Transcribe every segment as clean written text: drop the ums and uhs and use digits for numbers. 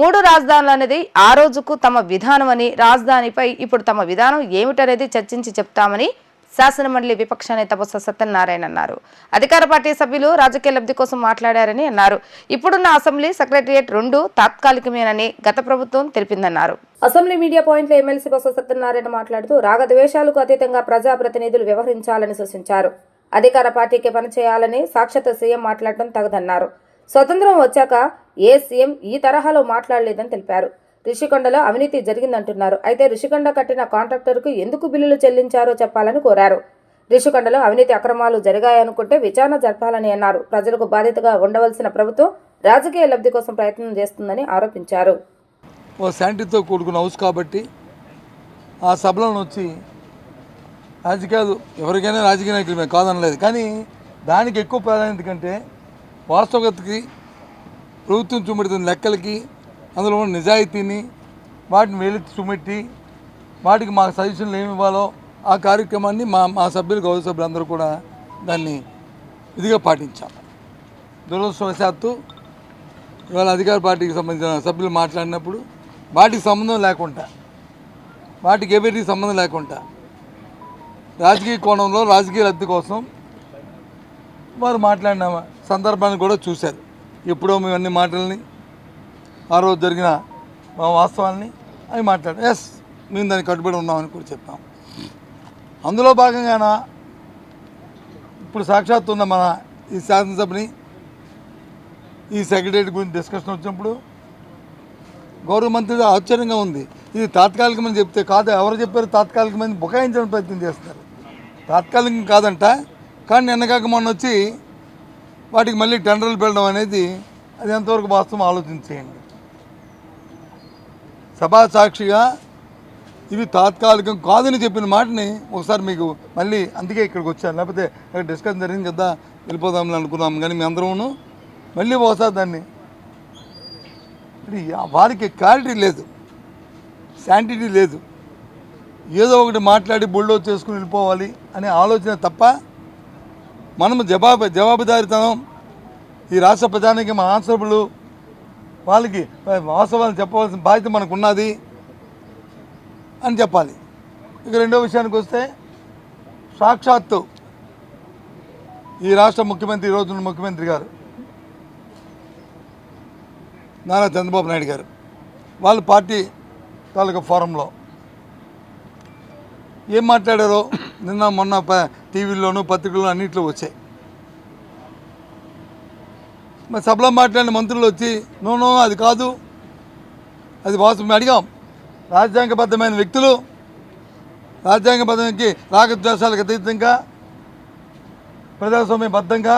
మూడు రాజధానులు అనేది ఆ రోజుకు తమ విధానం అని, రాజధానిపై ఇప్పుడు తమ విధానం ఏమిటనేది చర్చించి చెప్తామని శాసనమండలి విపక్ష నేత బొత్స సత్యనారాయణ అన్నారు. అధికార పార్టీ సభ్యులు రాజకీయ లబ్ధి కోసం మాట్లాడారని అన్నారు. ఇప్పుడున్న అసెంబ్లీ సెక్రటరియట్ 2 తాత్కాలికమేనని గత ప్రభుత్వం తెలిపిందన్నారు. అసెంబ్లీ మీడియా పాయింట్లో ఎమ్మెల్సీ బొత్స సత్యనారాయణ మాట్లాడుతూ రాగద్వేషాలకు అతీతంగా ప్రజాప్రతినిధులు వ్యవహరించాలని సూచించారు. అధికార పార్టీకి పనిచేయాలని సాక్షాత్ సీఎం మాట్లాడటం తగదన్నారు. స్వతంత్రం వచ్చాక ఏ సీఎం ఈ తరహాలో మాట్లాడలేదని తెలిపారు. రిషికొండలో అవినీతి జరిగిందంటున్నారు. అయితే రిషికొండ కట్టిన కాంట్రాక్టర్కు ఎందుకు బిల్లులు చెల్లించారో చెప్పాలని కోరారు. రిషికొండలో అవినీతి అక్రమాలు జరిగాయనుకుంటే విచారణ జరపాలని అన్నారు. ప్రజలకు బాధ్యతగా ఉండవలసిన ప్రభుత్వం రాజకీయ లబ్ధి కోసం ప్రయత్నం చేస్తుందని ఆరోపించారు. ఓ శాంతితో కూడుకున్న హౌస్ కాబట్టి ఆ సభలో వచ్చి రాజకీయాలు ఎవరికైనా రాజకీయ నాయకులు కాదనలేదు, కానీ దానికి ఎక్కువ ప్రాధాన్యత కంటే వాస్తవతకి, ప్రభుత్వం చూపెడుతున్న లెక్కలకి, అందులో ఉన్న నిజాయితీని వాటిని వేలెత్తి చూపెట్టి వాటికి మా సజెషన్లు ఏమి ఇవ్వాలో ఆ కార్యక్రమాన్ని మా సభ్యులు, గౌరవ సభ్యులు అందరూ కూడా దాన్ని ఇదిగా పాటించాం. దురదృష్టవశాత్తు ఇవాళ అధికార పార్టీకి సంబంధించిన సభ్యులు మాట్లాడినప్పుడు వాటికి సంబంధం లేకుండా, వాటికి ఎవరికి సంబంధం లేకుండా రాజకీయ కోణంలో రాజకీయ లబ్ధి కోసం వారు మాట్లాడిన సందర్భాన్ని కూడా చూశారు. ఎప్పుడో మేము అన్ని మాటల్ని, ఆ రోజు జరిగిన మా వాస్తవాల్ని అవి మాట్లాడాం. ఎస్, మేము దానికి కట్టుబడి ఉన్నామని కూడా చెప్పాం. అందులో భాగంగాన ఇప్పుడు సాక్షాత్తు ఉన్న మన ఈ శాసనసభని, ఈ సెక్రటరీ గురించి డిస్కషన్ వచ్చినప్పుడు గౌరవ మంత్రి ఆశ్చర్యంగా ఉంది. ఇది తాత్కాలికమని చెప్తే కాదు, ఎవరు చెప్పారు తాత్కాలికమని బుకాయించడానికి ప్రయత్నం చేస్తున్నారు. తాత్కాలికం కాదంట, కానీ నిన్నగాక మొన్న వచ్చి వాటికి మళ్ళీ టెండర్లు పెట్టడం అనేది అది ఎంతవరకు వాస్తవం ఆలోచించేయండి. సభా సాక్షిగా ఇవి తాత్కాలికం కాదని చెప్పిన మాటని ఒకసారి మీకు మళ్ళీ అందుకే ఇక్కడికి వచ్చాను, లేకపోతే ఇక్కడ డిస్కషన్ జరిగింది కదా వెళ్ళిపోదామని అనుకున్నాం, కానీ మీ అందరూ మళ్ళీ ఒకసారి దాన్ని వారికి క్లారిటీ లేదు, శాంటిటీ లేదు, ఏదో ఒకటి మాట్లాడి బుల్డో చేసుకుని వెళ్ళిపోవాలి అనే ఆలోచన తప్ప మనము జవాబుదారితనం ఈ రాష్ట్ర ప్రజానికి మా ఆన్సరబుల్ వాళ్ళకి వాస్తవాలను చెప్పవలసిన బాధ్యత మనకు ఉన్నది అని చెప్పాలి. ఇక రెండో విషయానికి వస్తే, సాక్షాత్తు ఈ రాష్ట్ర ముఖ్యమంత్రి, ఈ రోజున ముఖ్యమంత్రి గారు నారా చంద్రబాబు నాయుడు గారు వాళ్ళ పార్టీ తాలూకా ఫోరంలో ఏం మాట్లాడారో నిన్న మొన్న టీవీల్లోనూ పత్రికల్లో అన్నింటిలో వచ్చాయి. మరి సభలో మాట్లాడిన మంత్రులు వచ్చి నో అది కాదు, అది వాస్తవం అడిగాం. రాజ్యాంగబద్ధమైన వ్యక్తులు రాజ్యాంగబద్ధానికి రాగద్వేషాలకు అతీతంగా ప్రజాస్వామ్యబద్ధంగా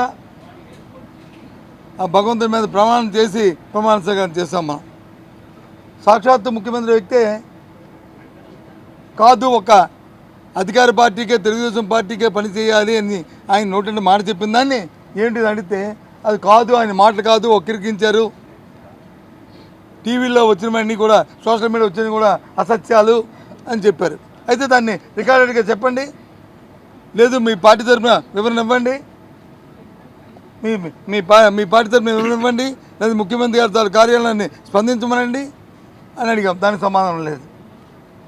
ఆ భగవంతుని మీద ప్రమాణం చేసి ప్రమాణ స్వీకారం చేస్తాం. మనం సాక్షాత్తు ముఖ్యమంత్రి వ్యక్తే కాదు, ఒక అధికార పార్టీకే, తెలుగుదేశం పార్టీకే పని చేయాలి అని ఆయన నోటి మాట చెప్పిన దాన్ని ఏంటిది అడిగితే అది కాదు, ఆయన మాటలు కాదు, ఒక్కిరికించారు, టీవీలో వచ్చినవన్నీ కూడా, సోషల్ మీడియా వచ్చినవి కూడా అసత్యాలు అని చెప్పారు. అయితే దాన్ని రికార్డెడ్గా చెప్పండి, లేదు మీ పార్టీ తరఫున వివరణ ఇవ్వండి, మీ పార్టీ తరఫున వివరణ ఇవ్వండి, లేదా ముఖ్యమంత్రి గారి కార్యాలయాన్ని స్పందించమనండి అని అడిగాం. దానికి సమాధానం లేదు.